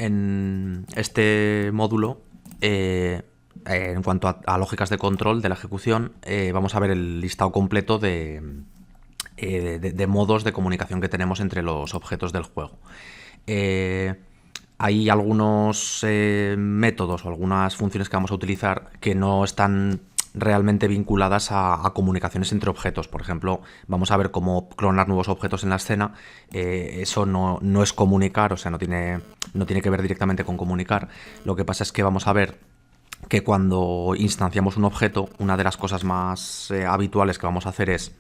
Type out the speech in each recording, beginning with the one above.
En este módulo, en cuanto a lógicas de control de la ejecución, vamos a ver el listado completo de modos de comunicación que tenemos entre los objetos del juego. Hay algunos métodos o algunas funciones que vamos a utilizar que no están realmente vinculadas a comunicaciones entre objetos. Por ejemplo, vamos a ver cómo clonar nuevos objetos en la escena. Eso no es comunicar, o sea, no tiene que ver directamente con comunicar. Lo que pasa es que vamos a ver que cuando instanciamos un objeto, una de las cosas más habituales que vamos a hacer es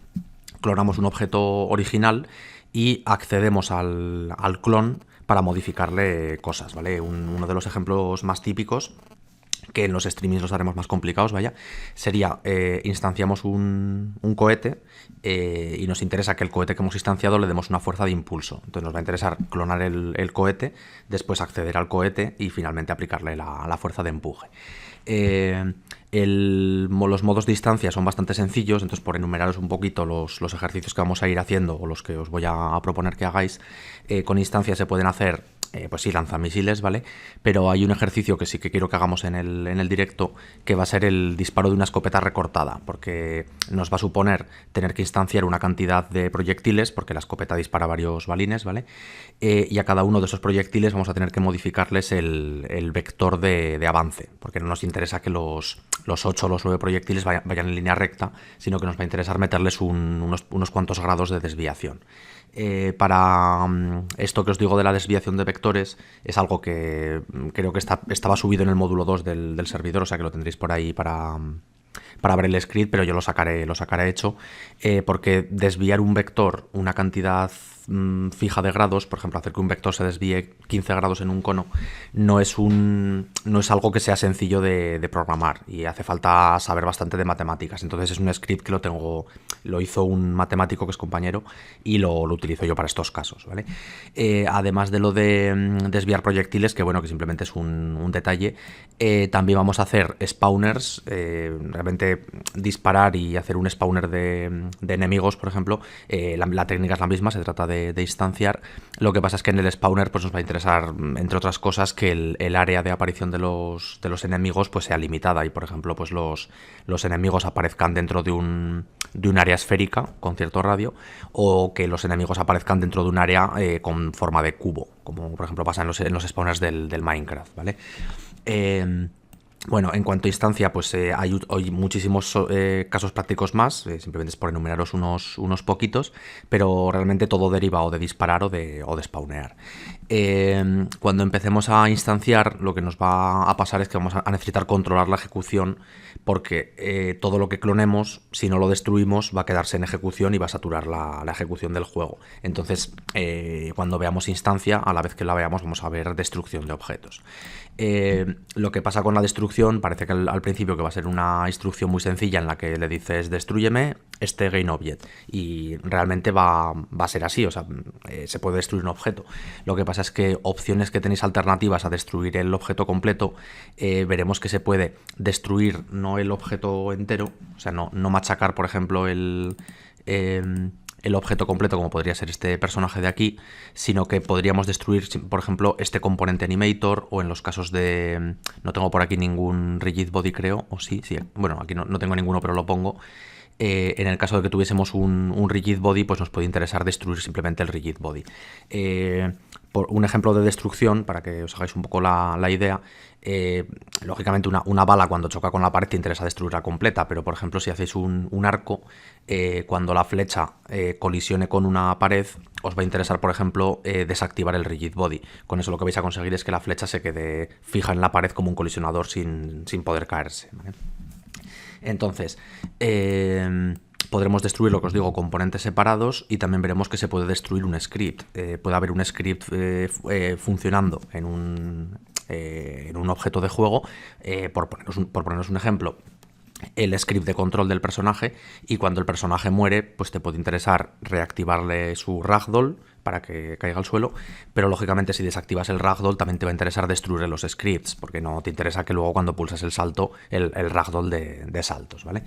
clonamos un objeto original y accedemos al clon para modificarle cosas, ¿vale? Uno de los ejemplos más típicos, que en los streamings los haremos más complicados, vaya, sería instanciamos un cohete y nos interesa que el cohete que hemos instanciado le demos una fuerza de impulso. Entonces nos va a interesar clonar el cohete, después acceder al cohete y finalmente aplicarle la fuerza de empuje. Los modos de instancia son bastante sencillos, entonces por enumeraros un poquito los ejercicios que vamos a ir haciendo o los que os voy a proponer que hagáis, con instancia se pueden hacer pues sí, lanzamisiles, ¿vale? Pero hay un ejercicio que sí que quiero que hagamos en el directo, que va a ser el disparo de una escopeta recortada, porque nos va a suponer tener que instanciar una cantidad de proyectiles, porque la escopeta dispara varios balines, ¿vale? Y a cada uno de esos proyectiles vamos a tener que modificarles el vector de avance, porque no nos interesa que los 8 o los 9 proyectiles vayan en línea recta, sino que nos va a interesar meterles unos cuantos grados de desviación. Para esto que os digo de la desviación de vectores, es algo que creo que estaba subido en el módulo 2 del servidor, o sea que lo tendréis por ahí para ver el script, pero yo lo sacaré hecho, porque desviar un vector una cantidad fija de grados, por ejemplo, hacer que un vector se desvíe 15 grados en un cono, no es algo que sea sencillo de programar y hace falta saber bastante de matemáticas. Entonces es un script que lo hizo un matemático que es compañero y lo utilizo yo para estos casos, ¿vale? Además de lo de desviar proyectiles, que bueno, que simplemente es un detalle, también vamos a hacer spawners, realmente disparar y hacer un spawner de enemigos, por ejemplo. La técnica es la misma, se trata de instanciar. Lo que pasa es que en el spawner pues nos va a interesar, entre otras cosas, que el área de aparición de los enemigos pues sea limitada y, por ejemplo, pues los enemigos aparezcan dentro de un área esférica con cierto radio, o que los enemigos aparezcan dentro de un área con forma de cubo, como por ejemplo pasa en los spawners del Minecraft, ¿vale? Bueno, en cuanto a instancia, pues hay muchísimos casos prácticos más, simplemente es por enumeraros unos poquitos, pero realmente todo deriva o de disparar o de spawnear. Cuando empecemos a instanciar, lo que nos va a pasar es que vamos a necesitar controlar la ejecución, porque todo lo que clonemos, si no lo destruimos, va a quedarse en ejecución y va a saturar la ejecución del juego. Entonces, cuando veamos instancia, a la vez que la veamos, vamos a ver destrucción de objetos. Lo que pasa con la destrucción, parece que al principio que va a ser una instrucción muy sencilla en la que le dices destrúyeme este GainObject, y realmente va a ser así, o sea, se puede destruir un objeto. Lo que pasa es que opciones que tenéis alternativas a destruir el objeto completo, veremos que se puede destruir no el objeto entero, o sea, no machacar, por ejemplo, el objeto completo, como podría ser este personaje de aquí, sino que podríamos destruir, por ejemplo, este componente animator, o en los casos de... No tengo por aquí ningún rigid body, creo, o sí, bueno, aquí no tengo ninguno, pero lo pongo. En el caso de que tuviésemos un rigid body, pues nos puede interesar destruir simplemente el rigid body. Por un ejemplo de destrucción, para que os hagáis un poco la idea, lógicamente una bala cuando choca con la pared te interesa destruirla completa, pero por ejemplo si hacéis un arco, cuando la flecha colisione con una pared, os va a interesar, por ejemplo, desactivar el rigid body. Con eso lo que vais a conseguir es que la flecha se quede fija en la pared como un colisionador sin poder caerse, ¿vale? Entonces, podremos destruir, lo que os digo, componentes separados, y también veremos que se puede destruir un script. Puede haber un script funcionando en un objeto de juego, por poneros un ejemplo, el script de control del personaje, y cuando el personaje muere, pues te puede interesar reactivarle su ragdoll para que caiga al suelo, pero lógicamente si desactivas el ragdoll también te va a interesar destruir los scripts, porque no te interesa que luego cuando pulsas el salto, el ragdoll de saltos, ¿vale?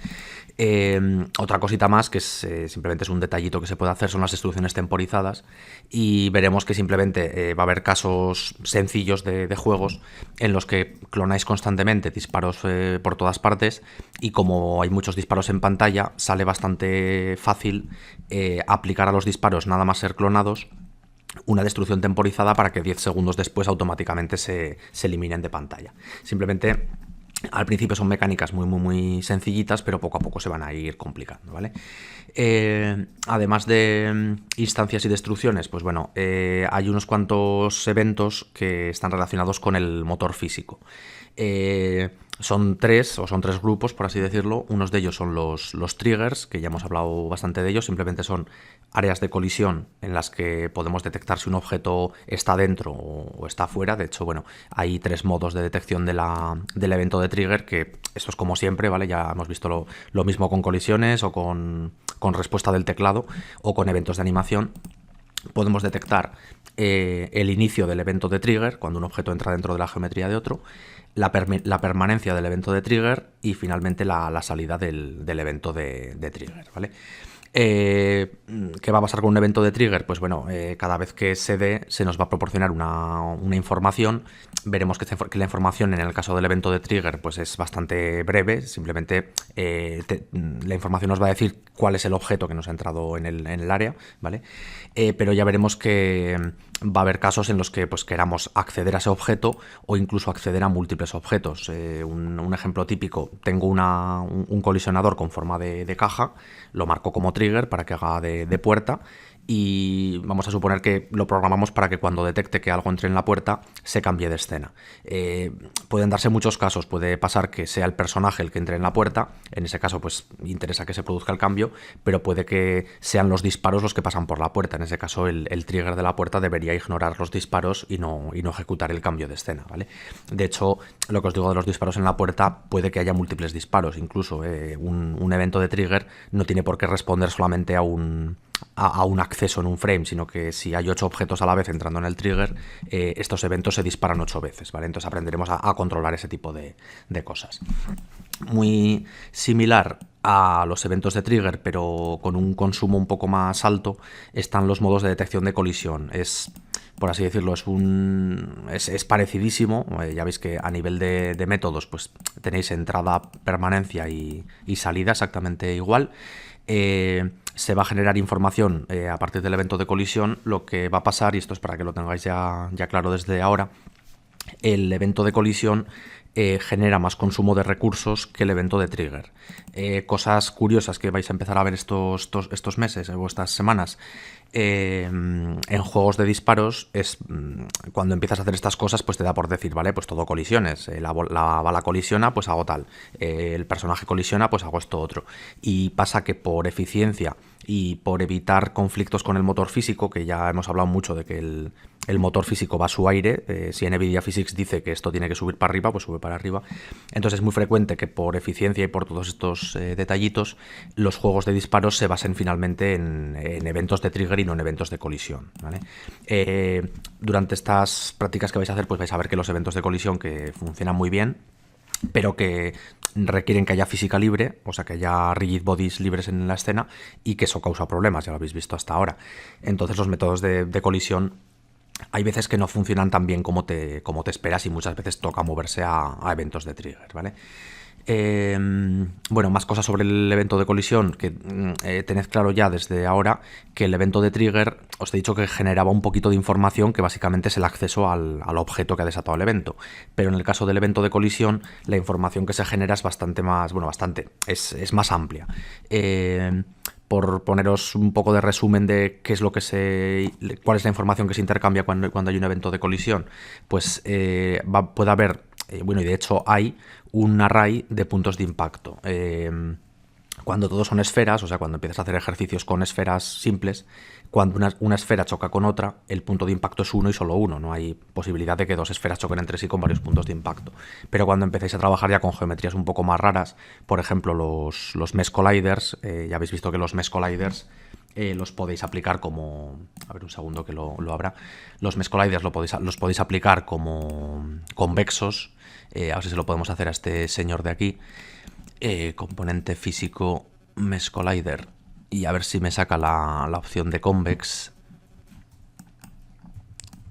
Otra cosita más que simplemente es un detallito que se puede hacer son las destrucciones temporizadas, y veremos que simplemente va a haber casos sencillos de juegos en los que clonáis constantemente disparos por todas partes, y como hay muchos disparos en pantalla, sale bastante fácil aplicar a los disparos nada más ser clonados una destrucción temporizada para que 10 segundos después automáticamente se eliminen de pantalla. Simplemente al principio son mecánicas muy sencillitas, pero poco a poco se van a ir complicando, ¿vale? Además de instancias y destrucciones, pues bueno, hay unos cuantos eventos que están relacionados con el motor físico. Son tres grupos, por así decirlo. Unos de ellos son los triggers, que ya hemos hablado bastante de ellos. Simplemente son áreas de colisión en las que podemos detectar si un objeto está dentro o está fuera. De hecho, bueno, hay 3 modos de detección del evento de trigger, que esto es como siempre, ¿vale? Ya hemos visto lo mismo con colisiones o con respuesta del teclado o con eventos de animación. Podemos detectar el inicio del evento de trigger, cuando un objeto entra dentro de la geometría de otro, la permanencia del evento de trigger y finalmente la salida del evento de trigger, ¿vale? ¿Qué va a pasar con un evento de trigger? Pues bueno, cada vez que se dé se nos va a proporcionar una información. Veremos que la información en el caso del evento de trigger pues es bastante breve. Simplemente la información nos va a decir cuál es el objeto que nos ha entrado en el área, ¿vale? Pero ya veremos que va a haber casos en los que pues queramos acceder a ese objeto o incluso acceder a múltiples objetos. Un ejemplo típico: tengo un colisionador con forma de caja, lo marco como trigger para que haga de puerta, y vamos a suponer que lo programamos para que cuando detecte que algo entre en la puerta se cambie de escena. Pueden darse muchos casos. Puede pasar que sea el personaje el que entre en la puerta, en ese caso pues interesa que se produzca el cambio, pero puede que sean los disparos los que pasan por la puerta. En ese caso el trigger de la puerta debería ignorar los disparos y no ejecutar el cambio de escena, ¿vale? De hecho, lo que os digo de los disparos en la puerta, puede que haya múltiples disparos. Incluso un evento de trigger no tiene por qué responder solamente a un acceso en un frame, sino que si hay 8 objetos a la vez entrando en el trigger, estos eventos se disparan 8 veces, ¿vale? Entonces aprenderemos a controlar ese tipo de cosas. Muy similar a los eventos de trigger, pero con un consumo un poco más alto, están los modos de detección de colisión. Por así decirlo, es parecidísimo. Ya veis que a nivel de métodos pues tenéis entrada, permanencia y salida exactamente igual. Se va a generar información a partir del evento de colisión. Lo que va a pasar, y esto es para que lo tengáis ya claro desde ahora, el evento de colisión genera más consumo de recursos que el evento de trigger. Cosas curiosas que vais a empezar a ver estos meses o estas semanas en juegos de disparos es cuando empiezas a hacer estas cosas, pues te da por decir, vale, pues todo colisiones. La bala colisiona, pues hago tal. El personaje colisiona, pues hago esto otro. Y pasa que por eficiencia y por evitar conflictos con el motor físico, que ya hemos hablado mucho de que el motor físico va a su aire, si NVIDIA Physics dice que esto tiene que subir para arriba, pues sube para arriba. Entonces es muy frecuente que por eficiencia y por todos estos detallitos, los juegos de disparos se basen finalmente en eventos de trigger y no en eventos de colisión, ¿vale? Durante estas prácticas que vais a hacer, pues vais a ver que los eventos de colisión que funcionan muy bien, pero que requieren que haya física libre, o sea, que haya rigid bodies libres en la escena, y que eso causa problemas, ya lo habéis visto hasta ahora. Entonces los métodos de colisión hay veces que no funcionan tan bien como te esperas, y muchas veces toca moverse a eventos de trigger, ¿vale? Bueno, más cosas sobre el evento de colisión, que tened claro ya desde ahora que el evento de trigger, os he dicho que generaba un poquito de información que básicamente es el acceso al objeto que ha desatado el evento, pero en el caso del evento de colisión la información que se genera es bastante más, es más amplia. Por poneros un poco de resumen de qué es cuál es la información que se intercambia cuando hay un evento de colisión, pues puede haber, bueno, y de hecho hay un array de puntos de impacto. Cuando todos son esferas, o sea, cuando empiezas a hacer ejercicios con esferas simples, cuando una esfera choca con otra, el punto de impacto es uno y solo uno. No hay posibilidad de que 2 esferas choquen entre sí con varios puntos de impacto. Pero cuando empecéis a trabajar ya con geometrías un poco más raras, por ejemplo, los Mesh Colliders, ya habéis visto que los Mesh Colliders los podéis aplicar como... A ver, un segundo que lo abra. Los Mesh Colliders los podéis aplicar como convexos. A ver si se lo podemos hacer a este señor de aquí. Componente físico Mesh Collider. Y a ver si me saca la opción de convex.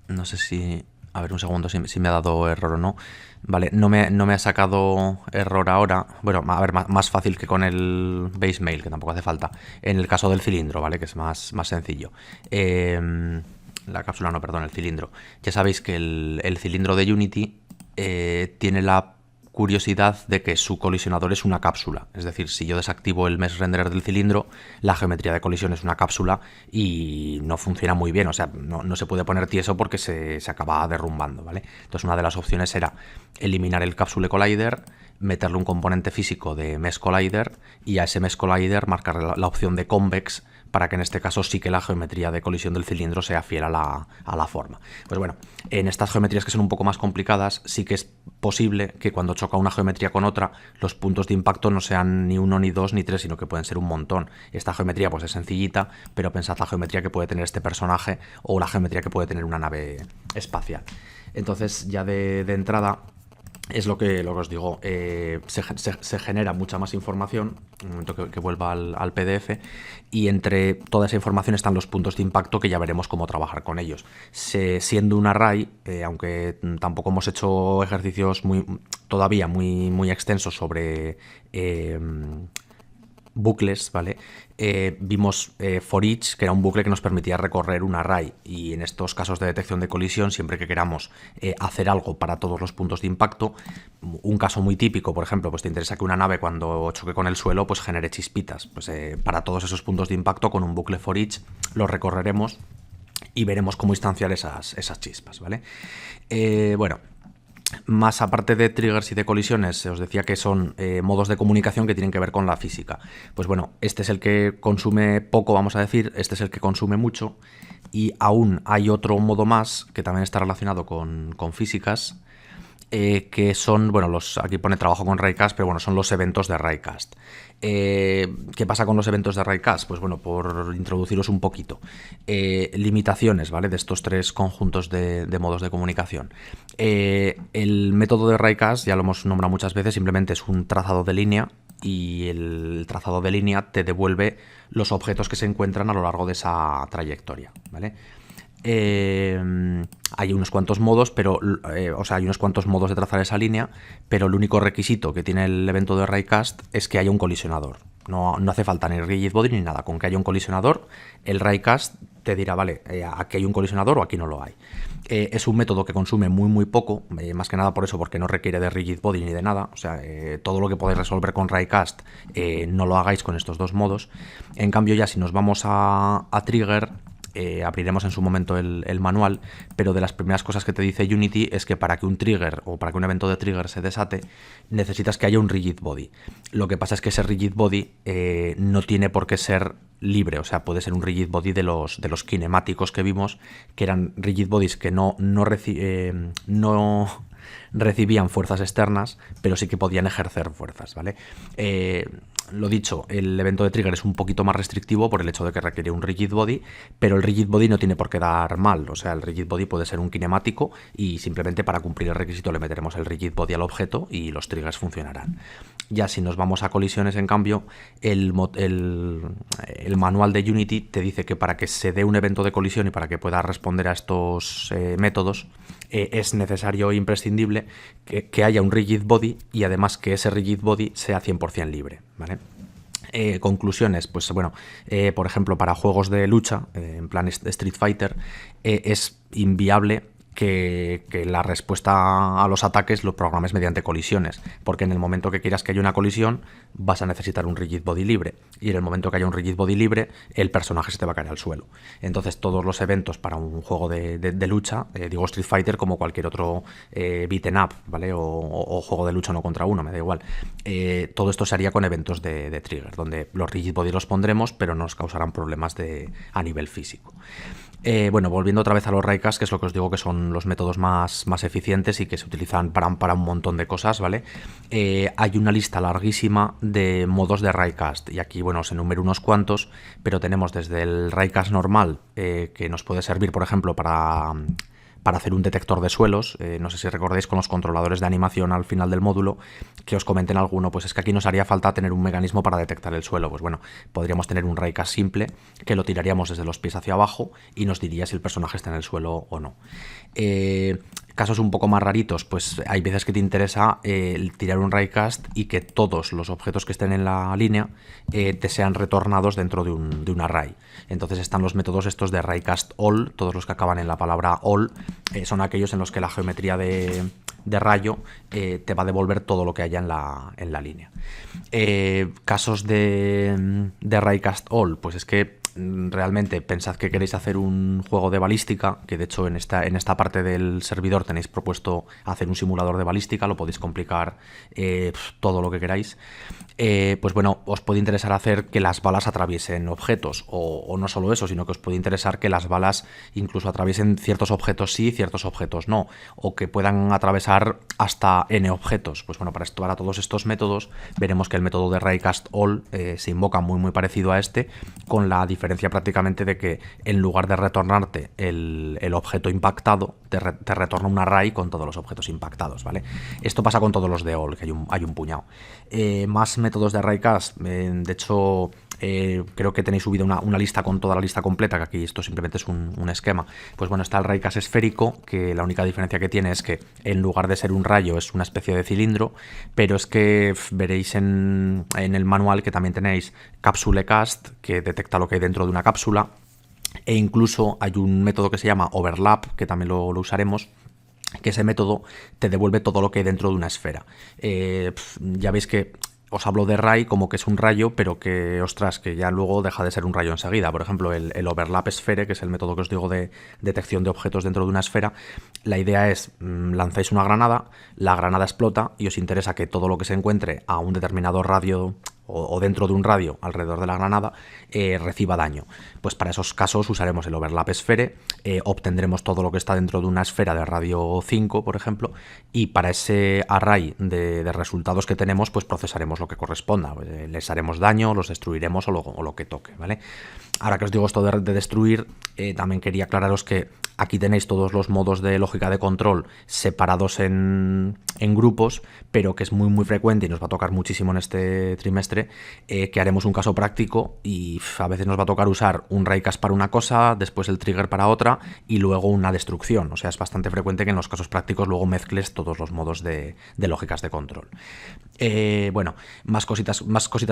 No sé si... A ver, un segundo si me ha dado error o no. Vale, no me ha sacado error ahora. Bueno, a ver, más fácil que con el base mail, que tampoco hace falta. En el caso del cilindro, ¿vale? Que es más sencillo. La cápsula no, perdón, el cilindro. Ya sabéis que el cilindro de Unity tiene la curiosidad de que su colisionador es una cápsula. Es decir, si yo desactivo el mesh renderer del cilindro, la geometría de colisión es una cápsula y no funciona muy bien. O sea, no se puede poner tieso porque se acaba derrumbando, ¿vale? Entonces, una de las opciones era eliminar el Capsule Collider, meterle un componente físico de Mesh Collider y a ese Mesh Collider marcarle la opción de convex para que en este caso sí que la geometría de colisión del cilindro sea fiel a la forma. Pues bueno, en estas geometrías que son un poco más complicadas, sí que es posible que cuando choca una geometría con otra, los puntos de impacto no sean ni 1, ni 2, ni 3, sino que pueden ser un montón. Esta geometría pues es sencillita, pero pensad la geometría que puede tener este personaje o la geometría que puede tener una nave espacial. Entonces, ya de entrada... Es lo que os digo, se genera mucha más información, en el momento que vuelva al PDF, y entre toda esa información están los puntos de impacto que ya veremos cómo trabajar con ellos. Siendo un array, aunque tampoco hemos hecho ejercicios todavía muy extensos sobre bucles, ¿vale? Vimos for each, que era un bucle que nos permitía recorrer un array, y en estos casos de detección de colisión, siempre que queramos hacer algo para todos los puntos de impacto, un caso muy típico, por ejemplo, pues te interesa que una nave cuando choque con el suelo pues genere chispitas, pues para todos esos puntos de impacto con un bucle for each los recorreremos y veremos cómo instanciar esas chispas, ¿vale? Bueno, más aparte de triggers y de colisiones, os decía que son modos de comunicación que tienen que ver con la física. Pues bueno, este es el que consume poco, vamos a decir, este es el que consume mucho, y aún hay otro modo más que también está relacionado con físicas, que son, bueno, aquí pone trabajo con Raycast, pero bueno, son los eventos de Raycast. ¿Qué pasa con los eventos de Raycast? Pues bueno, por introduciros un poquito. Limitaciones, ¿vale? De estos tres conjuntos de modos de comunicación. El método de Raycast, ya lo hemos nombrado muchas veces, simplemente es un trazado de línea, y el trazado de línea te devuelve los objetos que se encuentran a lo largo de esa trayectoria, ¿vale? Hay unos cuantos modos, pero hay unos cuantos modos de trazar esa línea, pero el único requisito que tiene el evento de Raycast es que haya un colisionador. No hace falta ni rigid body ni nada. Con que haya un colisionador, el Raycast te dirá, vale, aquí hay un colisionador o aquí no lo hay. Es un método que consume muy poco, más que nada por eso, porque no requiere de rigid body ni de nada. O sea, todo lo que podéis resolver con Raycast no lo hagáis con estos dos modos. En cambio, ya si nos vamos a trigger, abriremos en su momento el manual, pero de las primeras cosas que te dice Unity es que para que un trigger o para que un evento de trigger se desate, necesitas que haya un rigid body. Lo que pasa es que ese rigid body no tiene por qué ser libre, o sea, puede ser un rigid body de los kinemáticos que vimos, que eran rigid bodies que no recibían fuerzas externas, pero sí que podían ejercer fuerzas, ¿vale? Lo dicho, el evento de trigger es un poquito más restrictivo por el hecho de que requiere un rigid body, pero el rigid body no tiene por qué dar mal. O sea, el rigid body puede ser un kinemático y simplemente para cumplir el requisito le meteremos el rigid body al objeto y los triggers funcionarán. Ya si nos vamos a colisiones, en cambio, el manual de Unity te dice que para que se dé un evento de colisión y para que pueda responder a estos métodos, es necesario e imprescindible que haya un rigid body y además que ese rigid body sea 100% libre, ¿vale? Conclusiones, pues bueno, por ejemplo, para juegos de lucha, en plan Street Fighter, es inviable que la respuesta a los ataques lo programes mediante colisiones, porque en el momento que quieras que haya una colisión vas a necesitar un rigid body libre, y en el momento que haya un rigid body libre el personaje se te va a caer al suelo. Entonces todos los eventos para un juego de lucha, digo Street Fighter como cualquier otro beaten up, ¿vale? O juego de lucha uno contra uno, me da igual, todo esto se haría con eventos de trigger, donde los rigid body los pondremos pero nos causarán problemas a nivel físico. Bueno, volviendo otra vez a los Raycast, que es lo que os digo que son los métodos más eficientes y que se utilizan para un montón de cosas, ¿vale? Hay una lista larguísima de modos de Raycast y aquí, bueno, os enumero unos cuantos, pero tenemos desde el Raycast normal, que nos puede servir, por ejemplo, para hacer un detector de suelos. No sé si recordáis con los controladores de animación al final del módulo, que os comenten alguno, pues es que aquí nos haría falta tener un mecanismo para detectar el suelo. Pues bueno, podríamos tener un Raycast simple que lo tiraríamos desde los pies hacia abajo y nos diría si el personaje está en el suelo o no. Casos un poco más raritos, pues hay veces que te interesa tirar un Raycast y que todos los objetos que estén en la línea te sean retornados dentro de un array. Entonces están los métodos estos de Raycast all, todos los que acaban en la palabra all, son aquellos en los que la geometría de rayo te va a devolver todo lo que haya en la línea. Casos de Raycast all, pues es que realmente pensad que queréis hacer un juego de balística, que de hecho en esta parte del servidor tenéis propuesto hacer un simulador de balística, lo podéis complicar todo lo que queráis. Pues bueno, os puede interesar hacer que las balas atraviesen objetos, o no solo eso, sino que os puede interesar que las balas incluso atraviesen ciertos objetos sí, ciertos objetos no, o que puedan atravesar hasta n objetos. Pues bueno, para todos estos métodos veremos que el método de Raycast all se invoca muy parecido a este, con la diferencia prácticamente de que en lugar de retornarte el objeto impactado, te retorna un array con todos los objetos impactados, ¿vale? Esto pasa con todos los de all, que hay un puñado. Más métodos de Raycast, de hecho creo que tenéis subida una lista con toda la lista completa, que aquí esto simplemente es un esquema. Pues bueno, está el Raycast esférico, que la única diferencia que tiene es que en lugar de ser un rayo es una especie de cilindro, pero es que veréis en el manual que también tenéis Capsulecast, que detecta lo que hay dentro de una cápsula, e incluso hay un método que se llama Overlap, que también lo usaremos, que ese método te devuelve todo lo que hay dentro de una esfera. Ya veis que os hablo de ray como que es un rayo, pero que, ostras, que ya luego deja de ser un rayo enseguida. Por ejemplo, el Overlap Sphere, que es el método que os digo de detección de objetos dentro de una esfera, la idea es, lanzáis una granada, la granada explota y os interesa que todo lo que se encuentre a un determinado radio o dentro de un radio alrededor de la granada reciba daño. Pues para esos casos usaremos el Overlap Sphere, obtendremos todo lo que está dentro de una esfera de radio 5, por ejemplo, y para ese array de resultados que tenemos, pues procesaremos lo que corresponda. Les haremos daño, los destruiremos o lo que toque, ¿vale? Ahora que os digo esto de destruir, también quería aclararos que aquí tenéis todos los modos de lógica de control separados en grupos, pero que es muy frecuente y nos va a tocar muchísimo en este trimestre, que haremos un caso práctico y a veces nos va a tocar usar un Raycast para una cosa, después el trigger para otra y luego una destrucción. O sea, es bastante frecuente que en los casos prácticos luego mezcles todos los modos de lógicas de control. Bueno, más cositas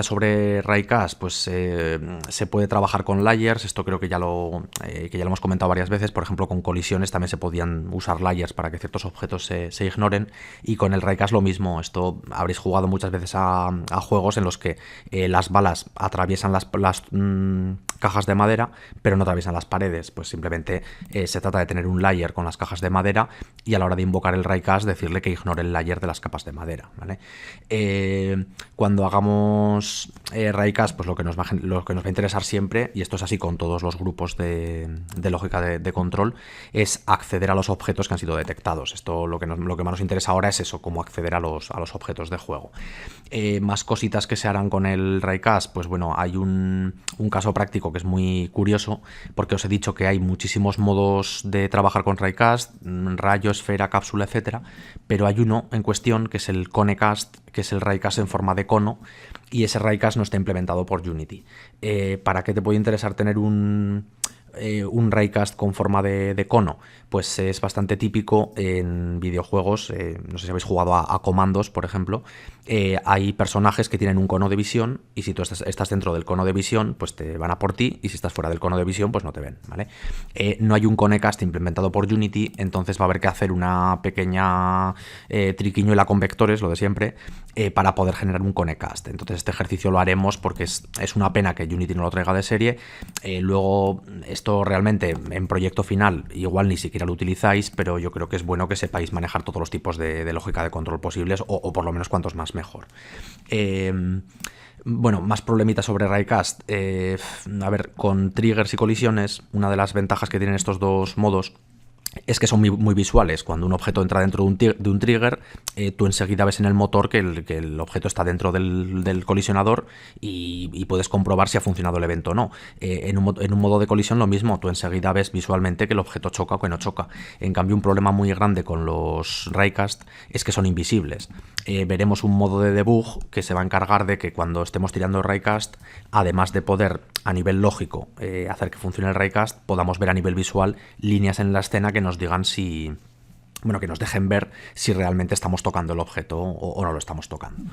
sobre Raycast, pues se puede trabajar con layers. Esto creo que ya lo hemos comentado varias veces. Por ejemplo, con colisiones también se podían usar layers para que ciertos objetos se ignoren, y con el Raycast lo mismo. Esto habréis jugado muchas veces a juegos en los que las balas atraviesan las cajas de madera, pero no atraviesan las paredes. Pues simplemente se trata de tener un layer con las cajas de madera y a la hora de invocar el Raycast decirle que ignore el layer de las capas de madera, ¿vale? Cuando hagamos Raycast, pues lo que nos va a interesar siempre, y esto es así con todos los grupos de lógica de control, es acceder a los objetos que han sido detectados. Esto lo que más nos interesa ahora es eso, cómo acceder a los objetos de juego. Más cositas que se harán con el Raycast, pues bueno, hay un caso práctico que es muy curioso, porque os he dicho que hay muchísimos modos de trabajar con Raycast, rayo, esfera, cápsula, etcétera, pero hay uno en cuestión que es el Conecast, que es el Raycast en forma de cono, y ese Raycast no está implementado por Unity. ¿Para qué te puede interesar tener un Raycast con forma de cono? Pues es bastante típico en videojuegos. No sé si habéis jugado a Comandos, por ejemplo. Hay personajes que tienen un cono de visión, y si tú estás dentro del cono de visión, pues te van a por ti, y si estás fuera del cono de visión, pues no te ven, ¿vale? No hay un Conecast implementado por Unity, entonces va a haber que hacer una pequeña triquiñuela con vectores, lo de siempre, para poder generar un Conecast. Entonces este ejercicio lo haremos porque es una pena que Unity no lo traiga de serie. Luego esto realmente en proyecto final igual ni siquiera lo utilizáis, pero yo creo que es bueno que sepáis manejar todos los tipos de lógica de control posibles, o por lo menos cuantos más mejor. Bueno, más problemitas sobre Raycast. A ver, con triggers y colisiones, una de las ventajas que tienen estos dos modos es que son muy visuales. Cuando un objeto entra dentro de un trigger, tú enseguida ves en el motor que el objeto está dentro del colisionador y puedes comprobar si ha funcionado el evento o no. En un modo de colisión lo mismo, tú enseguida ves visualmente que el objeto choca o que no choca. En cambio, un problema muy grande con los Raycast es que son invisibles. Veremos un modo de debug que se va a encargar de que cuando estemos tirando Raycast, además de poder a nivel lógico hacer que funcione el Raycast, podamos ver a nivel visual líneas en la escena que nos digan si, bueno, que nos dejen ver si realmente estamos tocando el objeto o no lo estamos tocando.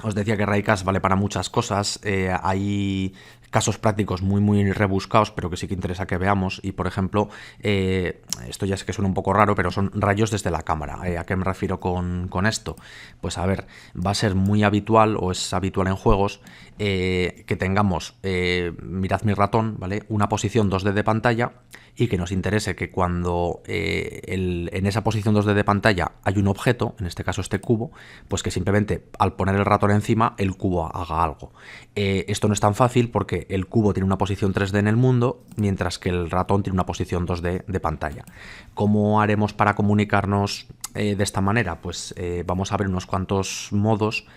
Os decía que Raycast vale para muchas cosas. Hay casos prácticos muy rebuscados, pero que sí que interesa que veamos. Y, por ejemplo, esto ya sé que suena un poco raro, pero son rayos desde la cámara. ¿A qué me refiero con esto? Pues a ver, va a ser muy habitual, o es habitual en juegos, que tengamos, mirad mi ratón, ¿vale? Una posición 2D de pantalla y que nos interese que cuando en esa posición 2D de pantalla hay un objeto, en este caso este cubo, pues que simplemente al poner el ratón encima, el cubo haga algo. Esto no es tan fácil porque el cubo tiene una posición 3D en el mundo, mientras que el ratón tiene una posición 2D de pantalla. ¿Cómo haremos para comunicarnos de esta manera? Pues vamos a ver unos cuantos modos.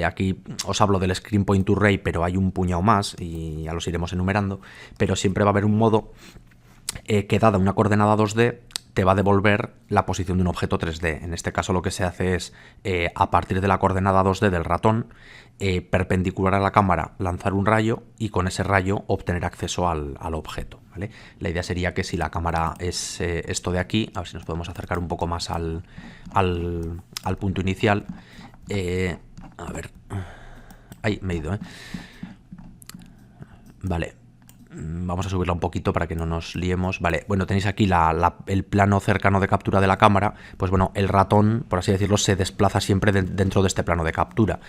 Aquí os hablo del Screen Point Array, pero hay un puñado más y ya los iremos enumerando. Pero siempre va a haber un modo que dada una coordenada 2D te va a devolver la posición de un objeto 3D. En este caso lo que se hace es, a partir de la coordenada 2D del ratón, perpendicular a la cámara, lanzar un rayo y con ese rayo obtener acceso al objeto, ¿vale? La idea sería que si la cámara es esto de aquí, a ver si nos podemos acercar un poco más al punto inicial. A ver, ahí me he ido, Vale. Vamos a subirla un poquito para que no nos liemos. Vale, bueno, tenéis aquí el plano cercano de captura de la cámara. Pues bueno, el ratón, por así decirlo, se desplaza siempre dentro de este plano de captura.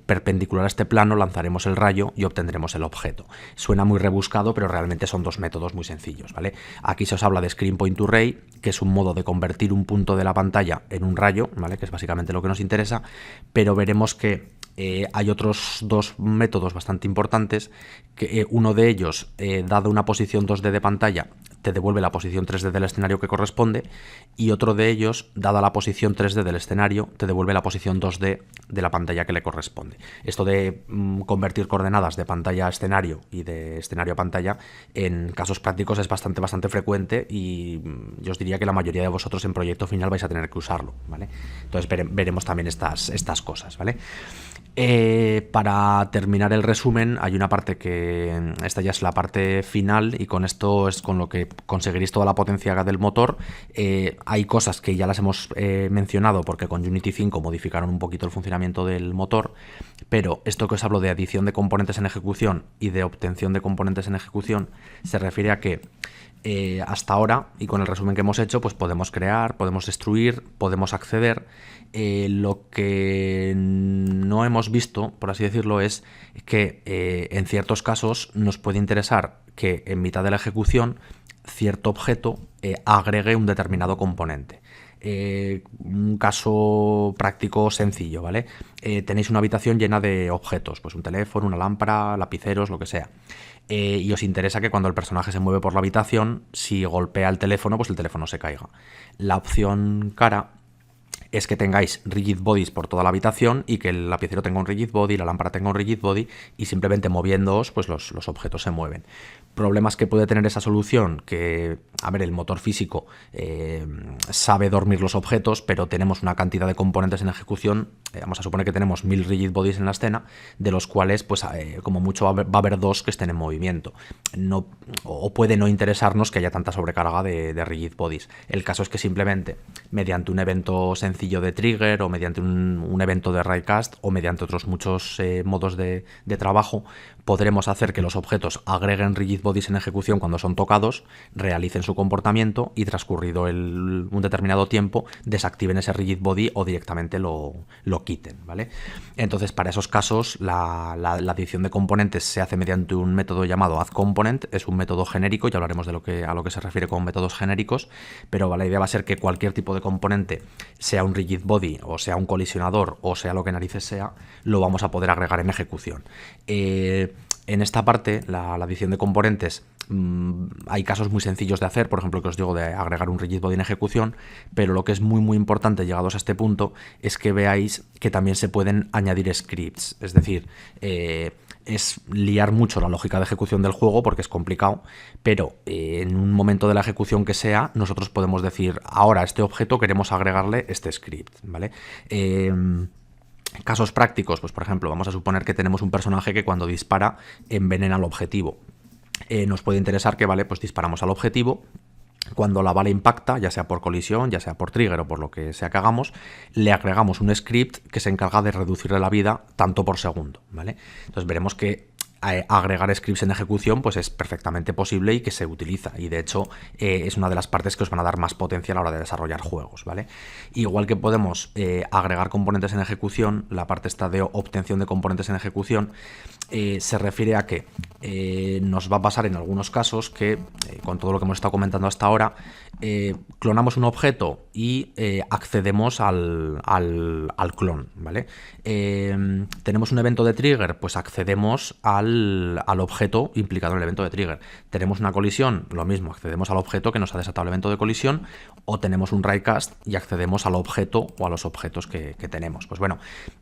Perpendicular a este plano lanzaremos el rayo y obtendremos el objeto. Suena muy rebuscado, pero realmente son dos métodos muy sencillos, ¿vale? Aquí se os habla de Screen Point Array, que es un modo de convertir un punto de la pantalla en un rayo, ¿vale? Que es básicamente lo que nos interesa, pero veremos que hay otros dos métodos bastante importantes, que uno de ellos, dado una posición 2D de pantalla, te devuelve la posición 3D del escenario que corresponde, y otro de ellos, dada la posición 3D del escenario, te devuelve la posición 2D de la pantalla que le corresponde. Esto de convertir coordenadas de pantalla a escenario y de escenario a pantalla, en casos prácticos es bastante frecuente, y yo os diría que la mayoría de vosotros en proyecto final vais a tener que usarlo, ¿vale? Entonces veremos también estas cosas, ¿vale? Para terminar el resumen, hay una parte que esta ya es la parte final, y con esto es con lo que conseguiréis toda la potencia del motor. Hay cosas que ya las hemos mencionado porque con Unity 5 modificaron un poquito el funcionamiento del motor, pero esto que os hablo de adición de componentes en ejecución y de obtención de componentes en ejecución se refiere a que hasta ahora, y con el resumen que hemos hecho, pues podemos crear, podemos destruir, podemos acceder. Lo que no hemos visto, por así decirlo, es que en ciertos casos nos puede interesar que en mitad de la ejecución cierto objeto agregue un determinado componente. Un caso práctico sencillo, ¿vale? Tenéis una habitación llena de objetos, pues un teléfono, una lámpara, lapiceros, lo que sea. Y os interesa que cuando el personaje se mueve por la habitación, si golpea el teléfono, pues el teléfono se caiga. La opción cara es que tengáis rigid bodies por toda la habitación y que el lapicero tenga un rigid body, la lámpara tenga un rigid body, y simplemente moviéndoos, pues los objetos se mueven. Problemas que puede tener esa solución, que, a ver, el motor físico sabe dormir los objetos, pero tenemos una cantidad de componentes en ejecución, vamos a suponer que tenemos 1000 rigid bodies en la escena, de los cuales, pues como mucho va a haber 2 que estén en movimiento. No, o puede no interesarnos que haya tanta sobrecarga de rigid bodies. El caso es que simplemente, mediante un evento sencillo de trigger, o mediante un evento de Raycast, o mediante otros muchos modos de trabajo, podremos hacer que los objetos agreguen rigid bodies en ejecución cuando son tocados, realicen su comportamiento y transcurrido un determinado tiempo desactiven ese rigid body o directamente lo quiten, ¿vale? Entonces, para esos casos, la adición de componentes se hace mediante un método llamado addComponent. Es un método genérico, ya hablaremos de a lo que se refiere con métodos genéricos, pero la idea va a ser que cualquier tipo de componente, sea un rigid body o sea un colisionador o sea lo que narices sea, lo vamos a poder agregar en ejecución. En esta parte, la adición de componentes, hay casos muy sencillos de hacer, por ejemplo, que os digo de agregar un rigid body en ejecución, pero lo que es muy muy importante llegados a este punto es que veáis que también se pueden añadir scripts, es decir, es liar mucho la lógica de ejecución del juego porque es complicado, pero en un momento de la ejecución que sea, nosotros podemos decir, ahora a este objeto queremos agregarle este script, ¿vale? Casos prácticos, pues por ejemplo, vamos a suponer que tenemos un personaje que cuando dispara envenena al objetivo. Nos puede interesar que, vale, pues disparamos al objetivo. Cuando la bala impacta, ya sea por colisión, ya sea por trigger o por lo que sea que hagamos, le agregamos un script que se encarga de reducirle la vida tanto por segundo, ¿vale? Entonces veremos que agregar scripts en ejecución pues es perfectamente posible y que se utiliza, y de hecho es una de las partes que os van a dar más potencia a la hora de desarrollar juegos, ¿vale? Igual que podemos agregar componentes en ejecución, la parte esta de obtención de componentes en ejecución se refiere a que nos va a pasar en algunos casos que con todo lo que hemos estado comentando hasta ahora, clonamos un objeto y accedemos al clon, ¿vale? Tenemos un evento de trigger, pues accedemos al objeto implicado en el evento de trigger. Tenemos una colisión, lo mismo, accedemos al objeto que nos ha desatado el evento de colisión, o tenemos un writecast y accedemos al objeto o a los objetos que tenemos. Pues bueno,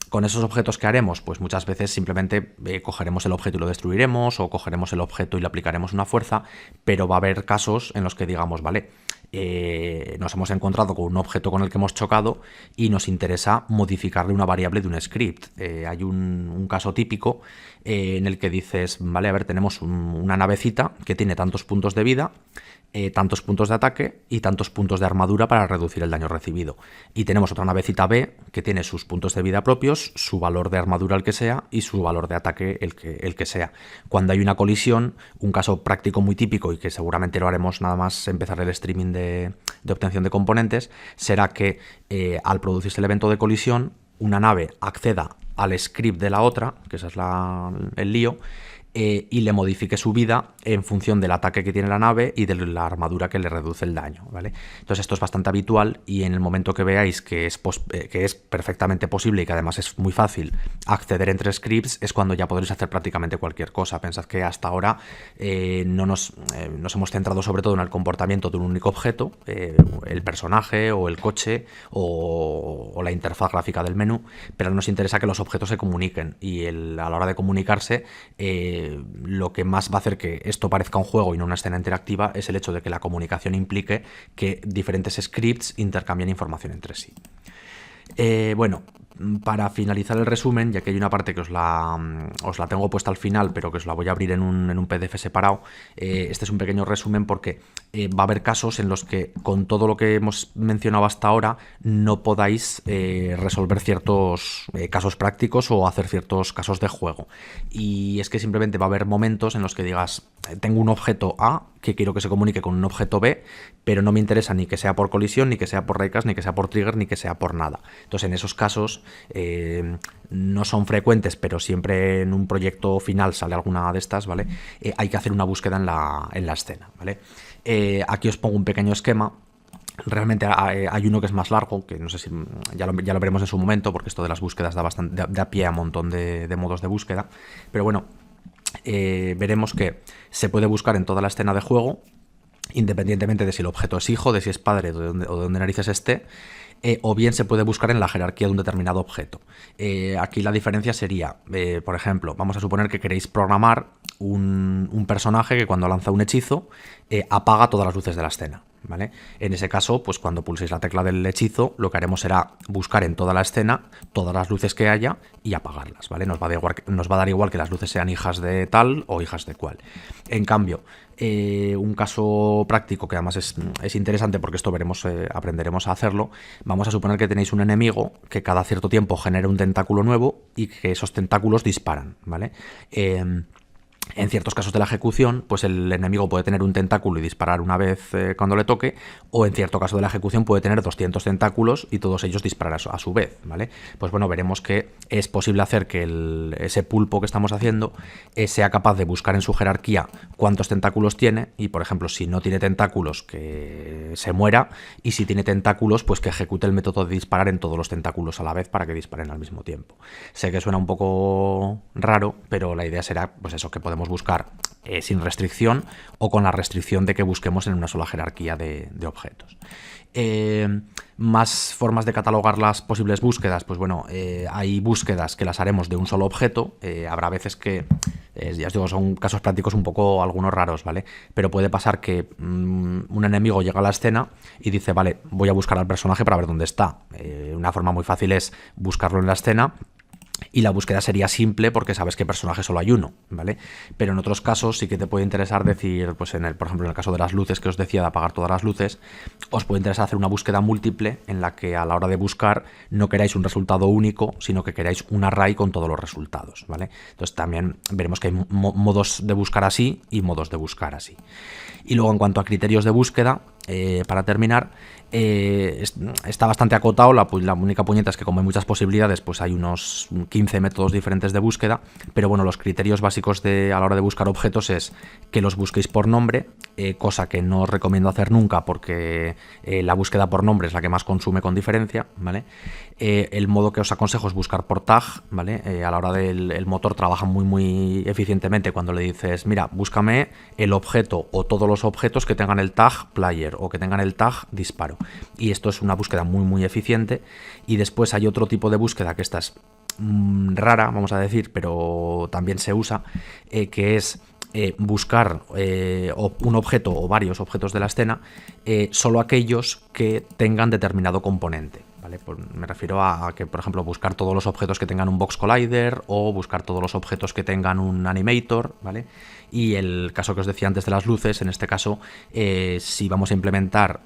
con esos objetos que haremos, pues muchas veces simplemente cogeremos el objeto y lo destruiremos, o cogeremos el objeto y le aplicaremos una fuerza, pero va a haber casos en los que digamos, vale, nos hemos encontrado con un objeto con el que hemos chocado y nos interesa modificarle una variable de un script. Hay un caso típico en el que dices, vale, a ver, tenemos una navecita que tiene tantos puntos de vida, tantos puntos de ataque y tantos puntos de armadura para reducir el daño recibido. Y tenemos otra navecita B que tiene sus puntos de vida propios, su valor de armadura el que sea y su valor de ataque el que sea. Cuando hay una colisión, un caso práctico muy típico y que seguramente lo haremos nada más empezar el streaming de obtención de componentes, será que al producirse el evento de colisión, una nave acceda al script de la otra, que ese es el lío, y le modifique su vida en función del ataque que tiene la nave y de la armadura que le reduce el daño, ¿vale? Entonces esto es bastante habitual, y en el momento que veáis que es perfectamente posible y que además es muy fácil acceder entre scripts, es cuando ya podréis hacer prácticamente cualquier cosa. Pensad que hasta ahora nos hemos centrado sobre todo en el comportamiento de un único objeto, el personaje o el coche o la interfaz gráfica del menú, pero nos interesa que los objetos se comuniquen, y a la hora de comunicarse lo que más va a hacer que esto parezca un juego y no una escena interactiva es el hecho de que la comunicación implique que diferentes scripts intercambian información entre sí. Bueno, para finalizar el resumen, ya que hay una parte que os la tengo puesta al final, pero que os la voy a abrir en un PDF separado, este es un pequeño resumen porque va a haber casos en los que con todo lo que hemos mencionado hasta ahora no podáis resolver ciertos casos prácticos o hacer ciertos casos de juego. Y es que simplemente va a haber momentos en los que digas, tengo un objeto A que quiero que se comunique con un objeto B, pero no me interesa ni que sea por colisión, ni que sea por raycast, ni que sea por trigger, ni que sea por nada. Entonces en esos casos no son frecuentes, pero siempre en un proyecto final sale alguna de estas, ¿vale? Hay que hacer una búsqueda en la escena, ¿vale? Aquí os pongo un pequeño esquema. Realmente hay uno que es más largo, que no sé si ya lo veremos en su momento, porque esto de las búsquedas da pie a un montón de modos de búsqueda, pero bueno, veremos que se puede buscar en toda la escena de juego, independientemente de si el objeto es hijo, de si es padre o de donde narices esté, o bien se puede buscar en la jerarquía de un determinado objeto. Aquí la diferencia sería, por ejemplo, vamos a suponer que queréis programar un personaje que cuando lanza un hechizo apaga todas las luces de la escena, ¿vale? En ese caso, pues cuando pulséis la tecla del hechizo, lo que haremos será buscar en toda la escena todas las luces que haya y apagarlas, ¿vale? Nos va a dar igual que las luces sean hijas de tal o hijas de cual. En cambio, un caso práctico que además es interesante, porque esto aprenderemos a hacerlo. Vamos a suponer que tenéis un enemigo que cada cierto tiempo genera un tentáculo nuevo y que esos tentáculos disparan, ¿vale? En ciertos casos de la ejecución, pues el enemigo puede tener un tentáculo y disparar una vez cuando le toque, o en cierto caso de la ejecución puede tener 200 tentáculos y todos ellos disparar a su vez, ¿vale? Pues bueno, veremos que es posible hacer que ese pulpo que estamos haciendo sea capaz de buscar en su jerarquía cuántos tentáculos tiene y, por ejemplo, si no tiene tentáculos, que se muera, y si tiene tentáculos, pues que ejecute el método de disparar en todos los tentáculos a la vez para que disparen al mismo tiempo. Sé que suena un poco raro, pero la idea será, pues eso, que podemos buscar sin restricción o con la restricción de que busquemos en una sola jerarquía de objetos. Más formas de catalogar las posibles búsquedas, pues bueno, hay búsquedas que las haremos de un solo objeto, habrá veces que, ya os digo, son casos prácticos un poco algunos raros, ¿vale? Pero puede pasar que un enemigo llega a la escena y dice, vale, voy a buscar al personaje para ver dónde está. Una forma muy fácil es buscarlo en la escena, y la búsqueda sería simple porque sabes que personaje solo hay uno, ¿vale? Pero en otros casos sí que te puede interesar decir, pues por ejemplo, en el caso de las luces que os decía de apagar todas las luces, os puede interesar hacer una búsqueda múltiple en la que a la hora de buscar no queráis un resultado único, sino que queráis un array con todos los resultados, ¿vale? Entonces también veremos que hay modos de buscar así y modos de buscar así. Y luego en cuanto a criterios de búsqueda, para terminar, está bastante acotado. La única puñeta es que como hay muchas posibilidades, pues hay unos 15 métodos diferentes de búsqueda, pero bueno, los criterios básicos a la hora de buscar objetos es que los busquéis por nombre, cosa que no os recomiendo hacer nunca porque la búsqueda por nombre es la que más consume con diferencia, ¿vale? El modo que os aconsejo es buscar por tag, ¿vale? A la hora el motor trabaja muy eficientemente cuando le dices, mira, búscame el objeto o todos los objetos que tengan el tag player o que tengan el tag disparo. Y esto es una búsqueda muy eficiente. Y después hay otro tipo de búsqueda que esta es rara, vamos a decir, pero también se usa, que es buscar un objeto o varios objetos de la escena, solo aquellos que tengan determinado componente. ¿Vale? Pues me refiero a que, por ejemplo, buscar todos los objetos que tengan un box collider o buscar todos los objetos que tengan un animator, ¿vale? Y el caso que os decía antes de las luces, en este caso, si vamos a implementar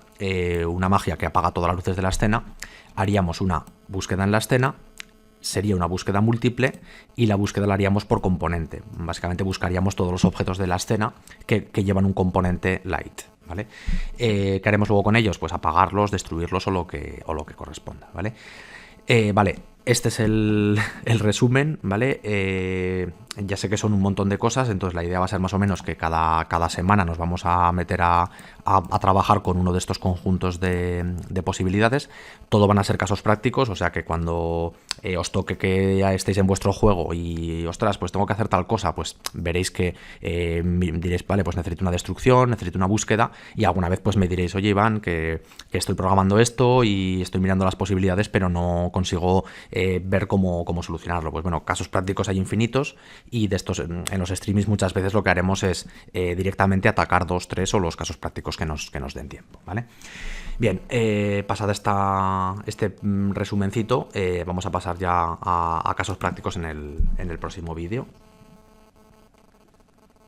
una magia que apaga todas las luces de la escena, haríamos una búsqueda en la escena, sería una búsqueda múltiple y la búsqueda la haríamos por componente. Básicamente buscaríamos todos los objetos de la escena que llevan un componente light, ¿vale? ¿Qué haremos luego con ellos? Pues apagarlos, destruirlos o lo que corresponda, ¿vale? Vale, este es el resumen, ¿vale? Ya sé que son un montón de cosas, entonces la idea va a ser más o menos que cada semana nos vamos a meter a trabajar con uno de estos conjuntos de posibilidades. Todo van a ser casos prácticos, o sea que cuando os toque que ya estéis en vuestro juego y, ostras, pues tengo que hacer tal cosa, pues veréis que diréis, vale, pues necesito una destrucción, necesito una búsqueda, y alguna vez pues me diréis, oye Iván, que estoy programando esto y estoy mirando las posibilidades, pero no consigo ver cómo solucionarlo. Pues bueno, casos prácticos hay infinitos, y de estos en los streamings muchas veces lo que haremos es directamente atacar 2, 3 o los casos prácticos que nos den tiempo, ¿vale? Bien, pasada este resumencito, vamos a pasar ya a casos prácticos en el próximo vídeo.